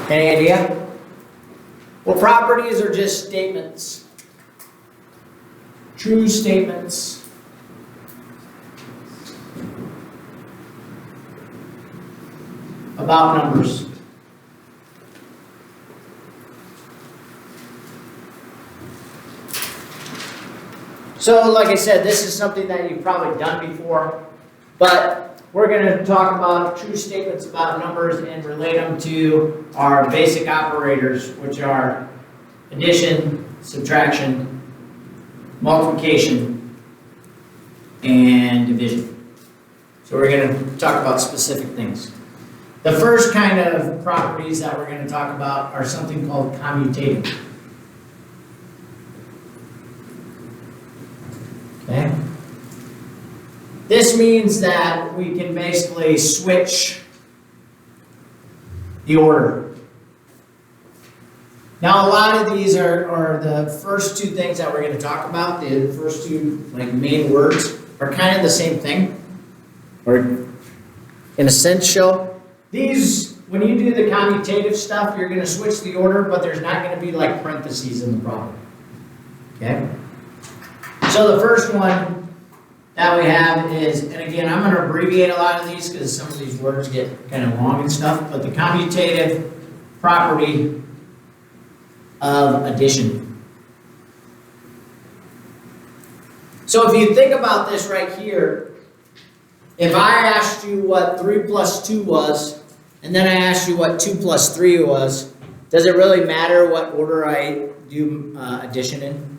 Any idea? Well, properties are just statements. True statements. About numbers. So, like I said, this is something that you've probably done before, but we're going to talk about true statements about numbers and relate them to our basic operators, which are addition, subtraction, multiplication, and division. So we're going to talk about specific things. The first kind of properties that we're going to talk about are something called commutative. Okay? This means that we can basically switch the order. Now, a lot of these are the first two things that we're going to talk about. The first two main words are kind of the same thing, or in a sense show. These, when you do the commutative stuff, you're going to switch the order, but there's not going to be like parentheses in the problem. Okay? So the first one that we have is, and again, I'm going to abbreviate a lot of these because some of these words get kind of long and stuff, but the commutative property of addition. So if you think about this right here, if I asked you what 3 plus 2 was, and then I asked you what 2 plus 3 was, does it really matter what order I do addition in?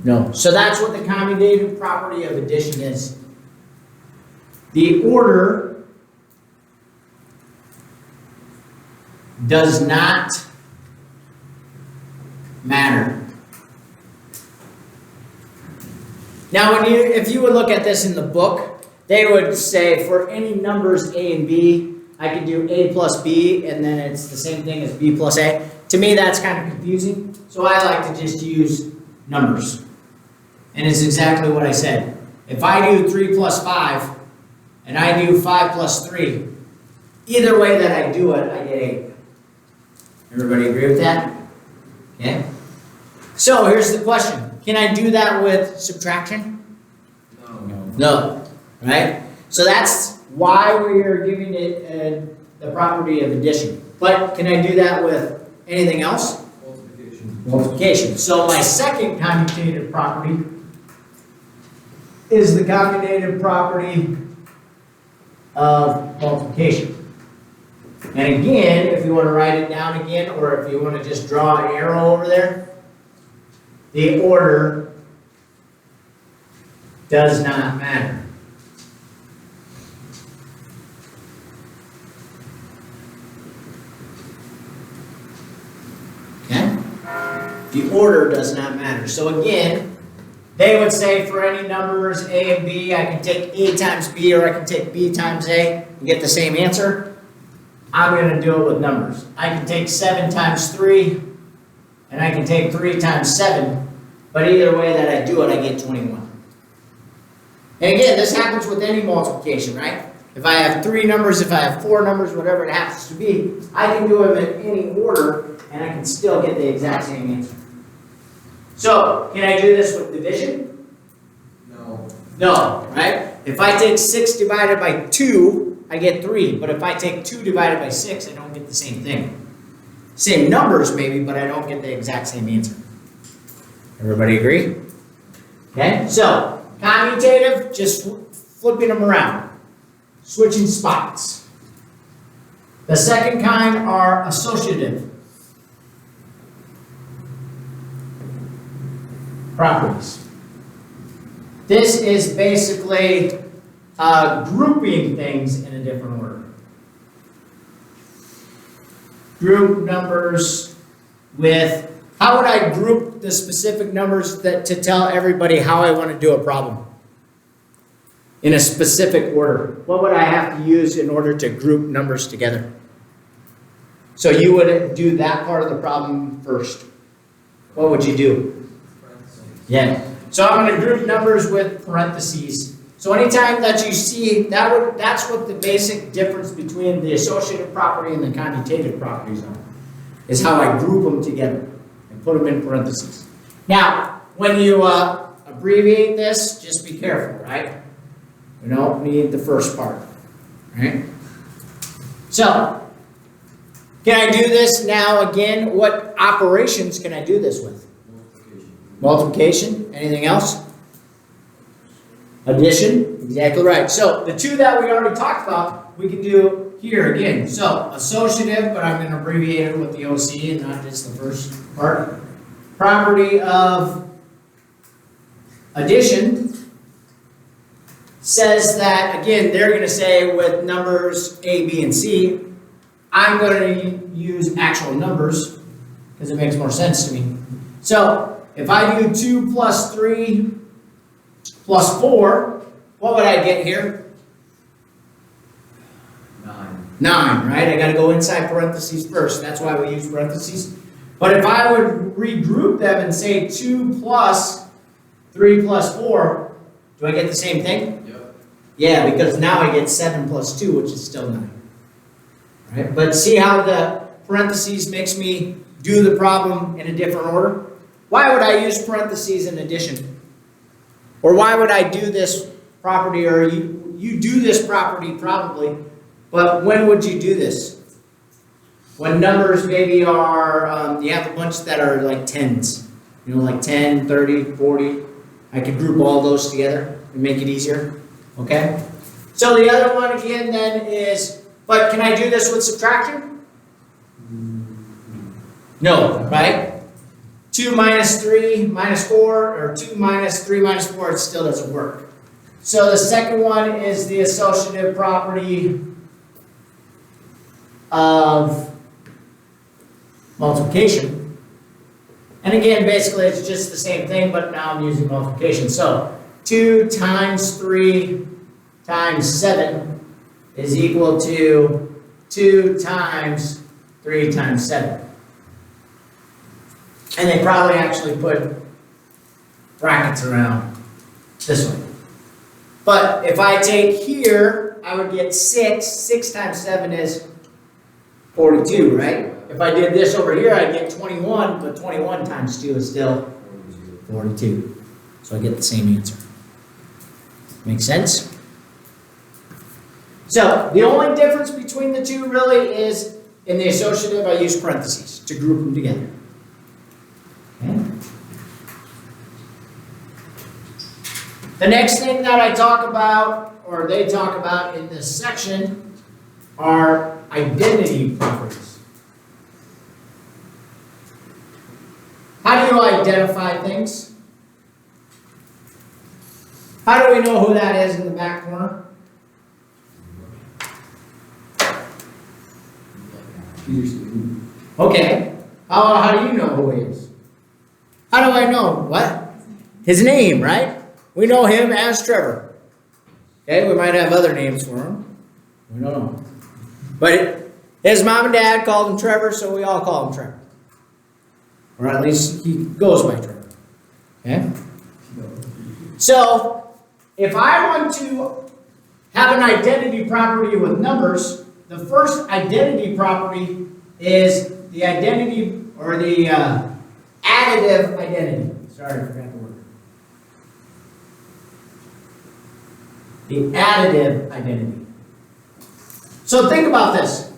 No. So that's what the commutative property of addition is. The order does not matter. Now, if you would look at this in the book, they would say for any numbers A and B, I can do A plus B, and then it's the same thing as B plus A. To me, that's kind of confusing, so I like to just use numbers. And it's exactly what I said. If I do 3 plus 5, and I do 5 plus 3, either way that I do it, I get 8. Everybody agree with that? Okay. So here's the question. Can I do that with subtraction? No. Right? So that's why we are giving it the property of addition. But can I do that with anything else? Multiplication. So my second commutative property is the commutative property of multiplication. And again, if you want to write it down again, or if you want to just draw an arrow over there, the order does not matter. Okay? The order does not matter. So again, they would say for any numbers A and B, I can take A times B or I can take B times A and get the same answer. I'm going to do it with numbers. I can take 7 times 3 and I can take 3 times 7, but either way that I do it, I get 21. And again, this happens with any multiplication, right? If I have 3 numbers, if I have 4 numbers, whatever it happens to be, I can do them in any order and I can still get the exact same answer. So, can I do this with division? No. No, right? If I take 6 divided by 2, I get 3. But if I take 2 divided by 6, I don't get the same thing. Same numbers maybe, but I don't get the exact same answer. Everybody agree? Okay, so commutative, just flipping them around. Switching spots. The second kind are associative properties. This is basically grouping things in a different order. Group numbers with, how would I group the specific numbers to tell everybody how I want to do a problem? In a specific order. What would I have to use in order to group numbers together? So you would do that part of the problem first. What would you do? Yeah. So I'm going to group numbers with parentheses. So anytime that you see, that's what the basic difference between the associative property and the commutative properties are. is how I group them together and put them in parentheses. Now, when you abbreviate this, just be careful, right? We don't need the first part, right? So, can I do this now again? What operations can I do this with? Multiplication. Anything else? Addition. Exactly right. So, the two that we already talked about, we can do here again. So, associative, but I'm going to abbreviate it with the OC and not just the first part. Property of addition says that, again, they're going to say with numbers A, B, and C, I'm going to use actual numbers because it makes more sense to me. So, if I do 2 plus 3 plus 4, what would I get here? 9, right? I got to go inside parentheses first. That's why we use parentheses. But if I would regroup them and say 2 plus 3 plus 4, do I get the same thing? Yep. Yeah, because now I get 7 plus 2, which is still 9. Right? But see how the parentheses makes me do the problem in a different order? Why would I use parentheses in addition? Or why would I do this property, or you do this property probably, but when would you do this? When numbers maybe are, you have a bunch that are like tens, you know, like 10, 30, 40. I could group all those together and make it easier, okay? So the other one again then is, but can I do this with subtraction? No, right? 2 minus 3 minus 4, or 2 minus 3 minus 4, it still doesn't work. So the second one is the associative property of multiplication. And again, basically it's just the same thing, but now I'm using multiplication. So 2 times 3 times 7 is equal to 2 times 3 times 7. And they probably actually put brackets around this one. But if I take here, I would get 6. 6 times 7 is 42, right? If I did this over here, I'd get 21, but 21 times 2 is still 42. So I get the same answer. Make sense? So, the only difference between the two really is in the associative, I use parentheses to group them together. Okay. The next thing that I talk about, or they talk about in this section, are identity properties. How do you identify things? How do we know who that is in the back corner? Okay. How do you know who he is? How do I know? What? His name, right? We know him as Trevor. Okay, we might have other names for him. We don't know. But his mom and dad called him Trevor, so we all call him Trevor. Or at least he goes by Trevor. Okay? So, if I want to have an identity property with numbers, the first identity property is the identity, or the additive identity. Sorry, I forgot the word. The additive identity. So think about this.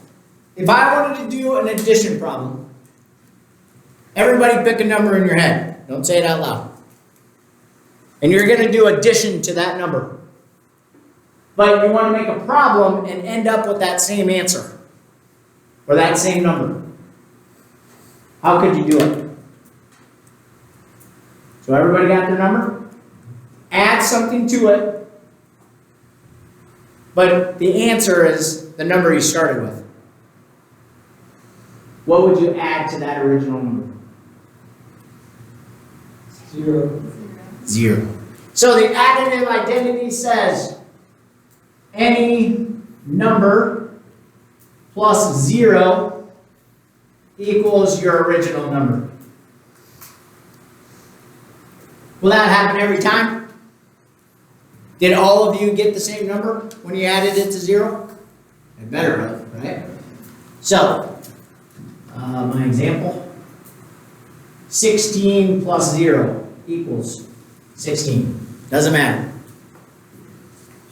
If I wanted to do an addition problem, everybody pick a number in your head. Don't say it out loud. And you're going to do addition to that number. But you want to make a problem and end up with that same answer. Or that same number. How could you do it? So everybody got their number? Add something to it. But the answer is the number you started with. What would you add to that original number? 0. 0. So the additive identity says any number plus 0 equals your original number. Will that happen every time? Did all of you get the same number when you added it to 0? It better have, right? So, my example. 16 plus 0 equals 16. Doesn't matter.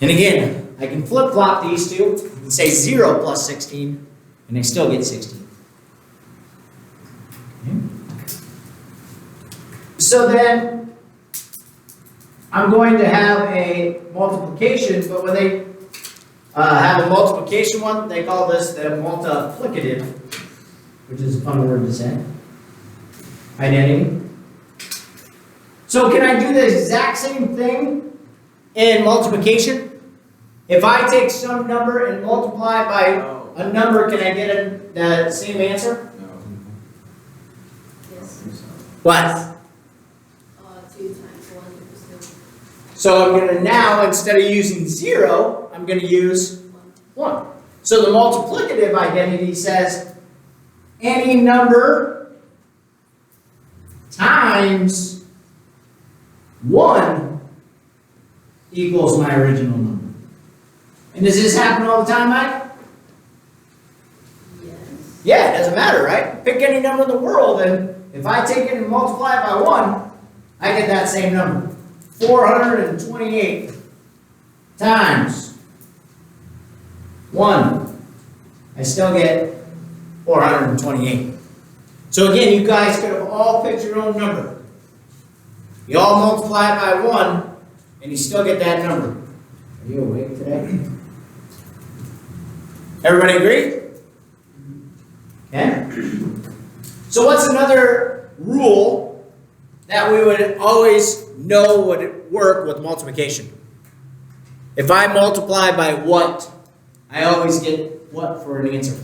And again, I can flip-flop these two and say 0 plus 16, and I still get 16. Okay. So then, I'm going to have a multiplication, but when they have a multiplication one, they call this the multiplicative, which is a fun word to say. Identity. So can I do the exact same thing in multiplication? If I take some number and multiply by a number, can I get the same answer? No. Yes. What? 2 times 1 equals 2. So I'm going to now, instead of using 0, I'm going to use 1. So the multiplicative identity says any number times 1 equals my original number. And does this happen all the time, Mike? Yes. Yeah, it doesn't matter, right? Pick any number in the world, and if I take it and multiply it by 1, I get that same number. 428 times 1. I still get 428. So again, you guys could have all picked your own number. You all multiply it by 1, and you still get that number. Are you awake today? Everybody agree? Okay. So what's another rule that we would always know would work with multiplication? If I multiply by what, I always get what for an answer?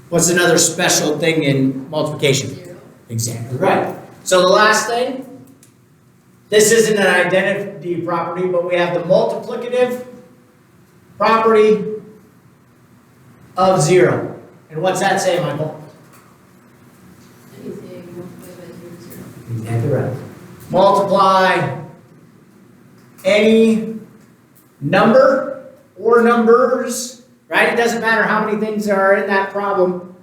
What's another special thing in multiplication? 0. Exactly right. So the last thing, this isn't an identity property, but we have the multiplicative property of 0. And what's that say, Michael? Anything multiplied by 0 is 0. Exactly right. Multiply any number or numbers, right? It doesn't matter how many things are in that problem.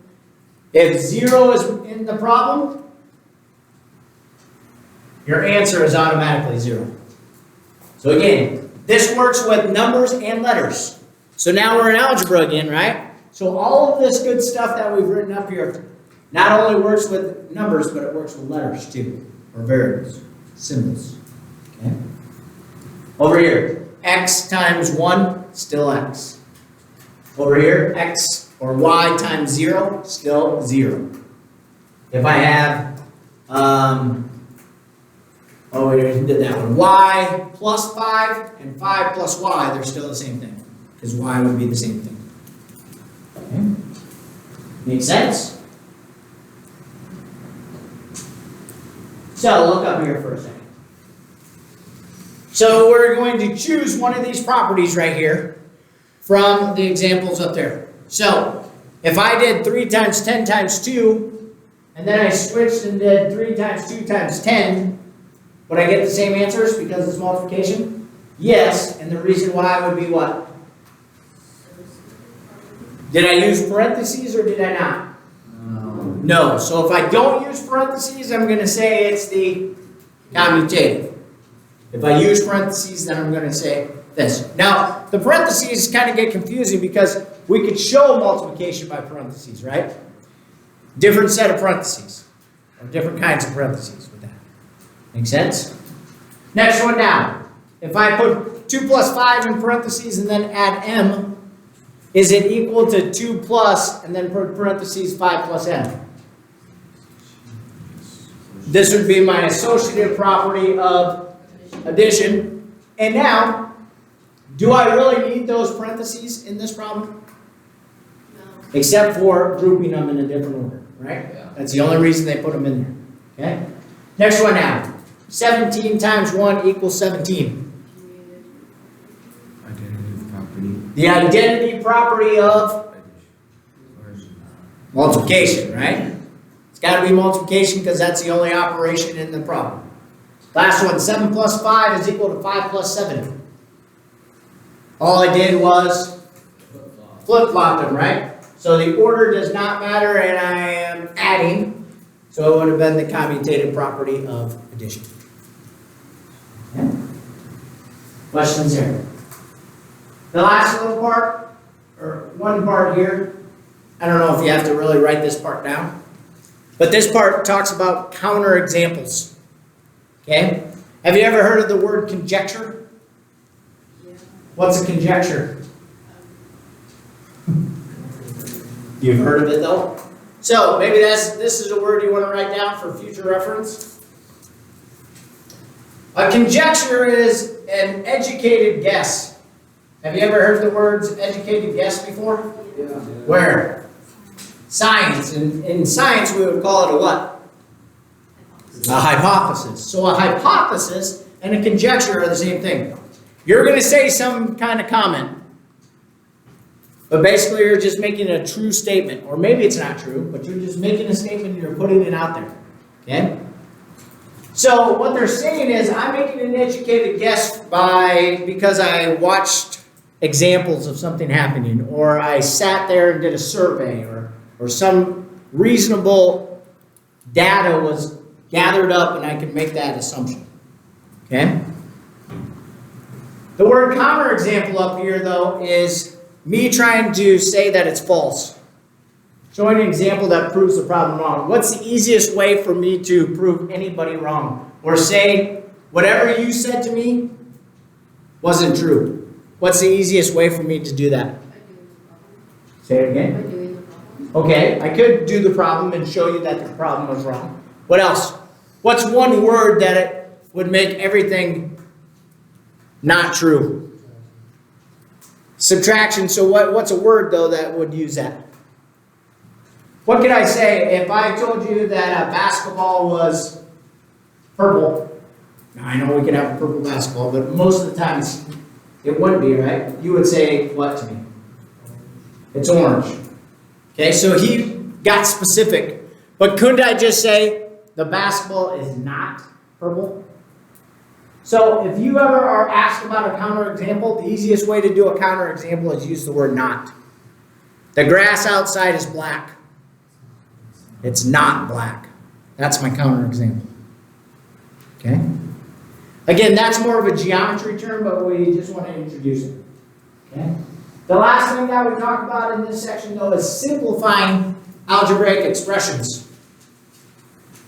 If 0 is in the problem, your answer is automatically 0. So again, this works with numbers and letters. So now we're in algebra again, right? So all of this good stuff that we've written up here not only works with numbers, but it works with letters too, or variables, symbols. Okay? Over here, x times 1, still x. Over here, x or y times 0, still 0. If I have, oh, we did that one. Y plus 5 and 5 plus y, they're still the same thing. Because y would be the same thing. Okay. Make sense? So, look up here for a second. So, we're going to choose one of these properties right here from the examples up there. So, if I did 3 times 10 times 2, and then I switched and did 3 times 2 times 10, would I get the same answers because it's multiplication? Yes, and the reason why would be what? Did I use parentheses or did I not? No. So if I don't use parentheses, I'm going to say it's the commutative. If I use parentheses, then I'm going to say this. Now, the parentheses kind of get confusing because we could show multiplication by parentheses, right? Different set of parentheses, or different kinds of parentheses with that. Make sense? Next one down. If I put 2 plus 5 in parentheses and then add m, is it equal to 2 plus and then put parentheses 5 plus m? This would be my associative property of addition. And now, do I really need those parentheses in this problem? No. Except for grouping them in a different order, right? Yeah. That's the only reason they put them in there. Okay? Next one now. 17 times 1 equals 17. Identity property. The identity property of multiplication, right? It's got to be multiplication because that's the only operation in the problem. Last one, 7 plus 5 is equal to 5 plus 7. All I did was flip-flop them, right? So the order does not matter, and I am adding, so it would have been the commutative property of addition. Okay. Questions here? The last little part, or one part here, I don't know if you have to really write this part down, but this part talks about counterexamples. Okay? Have you ever heard of the word conjecture? Yeah. What's a conjecture? You've heard of it though? So maybe this is a word you want to write down for future reference. A conjecture is an educated guess. Have you ever heard the words educated guess before? Yeah. Where? Science. In science we would call it a what? A hypothesis. So a hypothesis and a conjecture are the same thing. You're going to say some kind of comment, but basically you're just making a true statement. Or maybe it's not true, but you're just making a statement and you're putting it out there. Okay? So what they're saying is, I'm making an educated guess because I watched examples of something happening, or I sat there and did a survey, or some reasonable data was gathered up and I can make that assumption. Okay? The word counterexample up here, though, is me trying to say that it's false. Showing an example that proves the problem wrong. What's the easiest way for me to prove anybody wrong? Or say, whatever you said to me wasn't true. What's the easiest way for me to do that? By doing the problem. Say it By again. doing the problem. Okay, I could do the problem and show you that the problem was wrong. What else? What's one word that it would make everything not true? Subtraction. So what's a word, though, that would use that? What could I say if I told you that a basketball was purple? Now, I know we could have a purple basketball, but most of the time it wouldn't be, right? You would say what to me? It's orange. Okay, so he got specific. But couldn't I just say the basketball is not purple? So if you ever are asked about a counterexample, the easiest way to do a counterexample is use the word not. The grass outside is black. It's not black. That's my counterexample. Okay? Again, that's more of a geometry term, but we just want to introduce it. Okay? The last thing that we talk about in this section, though, is simplifying algebraic expressions.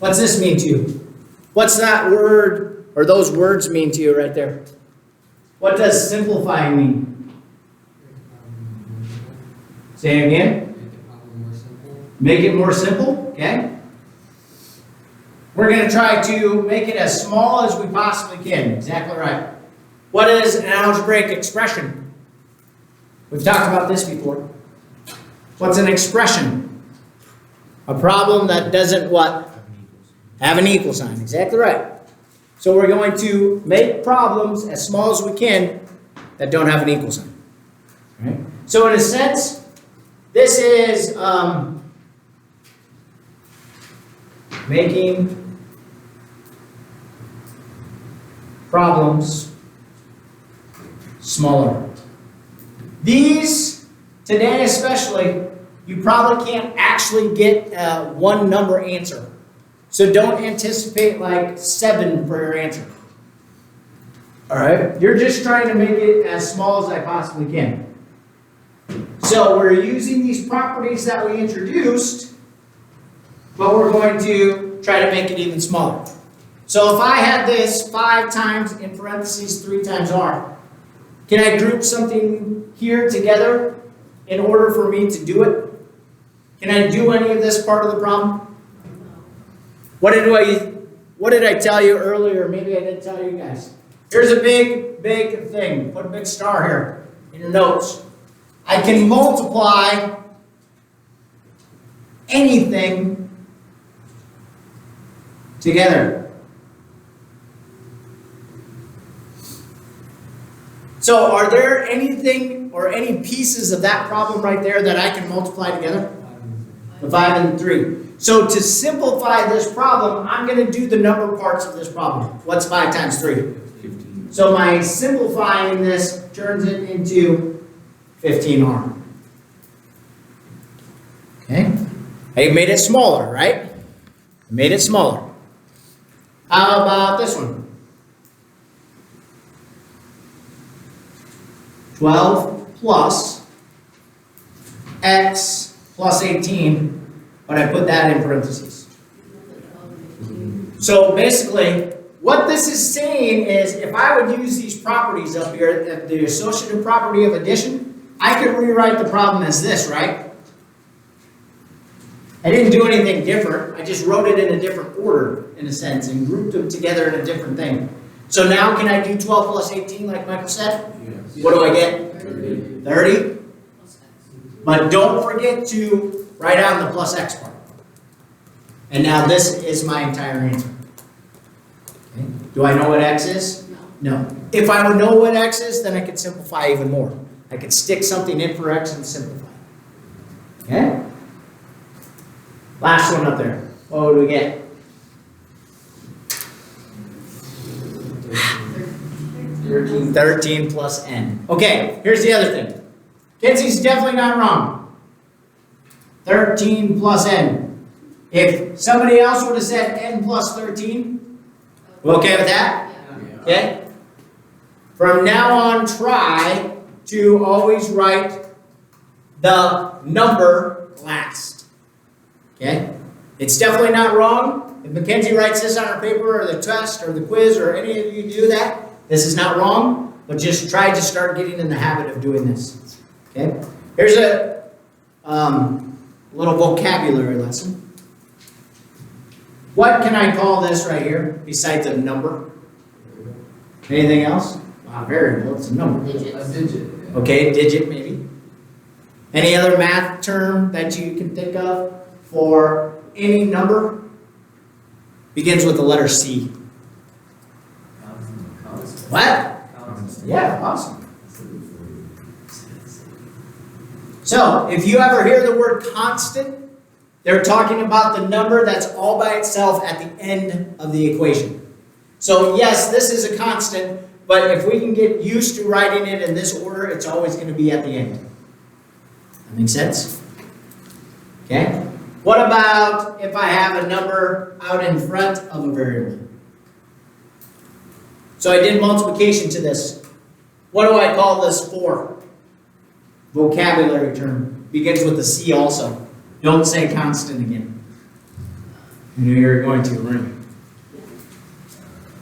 What's this mean to you? What's that word, or those words mean to you right there? What does simplifying mean? Say it again. Make it more simple, okay? We're going to try to make it as small as we possibly can. Exactly right. What is an algebraic expression? We've talked about this before. What's an expression? A problem that doesn't what? Have an equal sign. Exactly right. So we're going to make problems as small as we can that don't have an equal sign. All right? So in a sense, this is making problems smaller. These, today especially, you probably can't actually get a one number answer. So don't anticipate like 7 for your answer. Alright? You're just trying to make it as small as I possibly can. So we're using these properties that we introduced, but we're going to try to make it even smaller. So if I had this 5 times in parentheses 3 times r, can I group something here together in order for me to do it? Can I do any of this part of the problem? What did I tell you earlier? Maybe I didn't tell you guys. Here's a big thing. Put a big star here in your notes. I can multiply anything together. So are there anything or any pieces of that problem right there that I can multiply together? The 5 and 3. So to simplify this problem, I'm going to do the number parts of this problem. What's 5 times 3? 15. So my simplifying this turns it into 15r. Okay? I made it smaller, right? I made it smaller. How about this one? 12 plus x plus 18, but I put that in parentheses. So basically, what this is saying is if I would use these properties up here, the associative property of addition, I could rewrite the problem as this, right? I didn't do anything different. I just wrote it in a different order, in a sense, and grouped them together in a different thing. So now can I do 12 plus 18 like Michael said? Yes. What do I get? 30. But don't forget to write down the plus x part. And now this is my entire answer. Okay. Do I know what x is? No. No. If I would know what x is, then I could simplify even more. I could stick something in for x and simplify. Okay? Last one up there. What would we get? 13 plus n. Okay, here's the other thing. Kenzie's definitely not wrong. 13 plus n. If somebody else would have said n plus 13, we okay with that? Yeah. Okay? From now on, try to always write the number last. Okay? It's definitely not wrong. If Mackenzie writes this on her paper or the test or the quiz or any of you do that, this is not wrong, but just try to start getting in the habit of doing this. Okay? Here's a little vocabulary lesson. What can I call this right here besides a number? Anything else? Wow, variable, it's a number. A Digits. digit. Okay, digit maybe. Any other math term that you can think of for any number? Begins with the letter C. What? Yeah, awesome. So, if you ever hear the word constant, they're talking about the number that's all by itself at the end of the equation. So, yes, this is a constant, but if we can get used to writing it in this order, it's always going to be at the end. That makes sense? Okay? What about if I have a number out in front of a variable? So I did multiplication to this. What do I call this for? Vocabulary term. Begins with a C also. Don't say constant again. I knew you were going to, weren't you?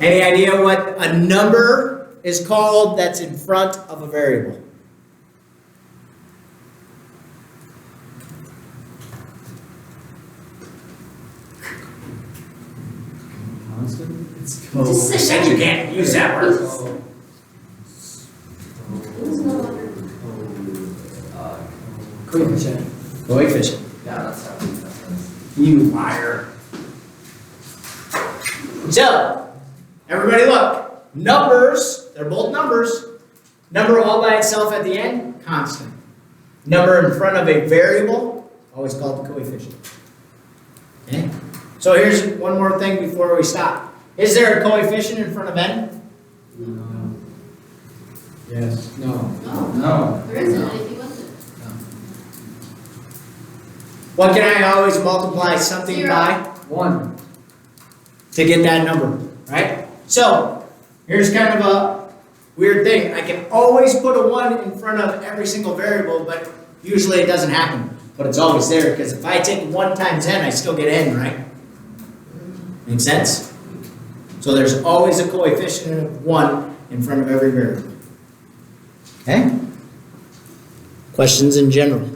Any idea what a number is called that's in front of a variable? It's Oh, I said you can't use that word. Who's no longer? Coefficient. Coefficient. Yeah, that's how it is. You liar. So, everybody look. Numbers, they're both numbers. Number all by itself at the end, constant. Number in front of a variable, always called the coefficient. Okay? So here's one more thing before we stop. Is there a coefficient in front of n? No. Yes. No. No. No. There isn't anything with it. What can I always multiply something 0. by? 1. To get that number, right? So, here's kind of a weird thing. I can always put a 1 in front of every single variable, but usually it doesn't happen. But it's always there, because if I take 1 times n, I still get n, right? Make sense? So there's always a coefficient of 1 in front of every variable. Okay? Questions in general?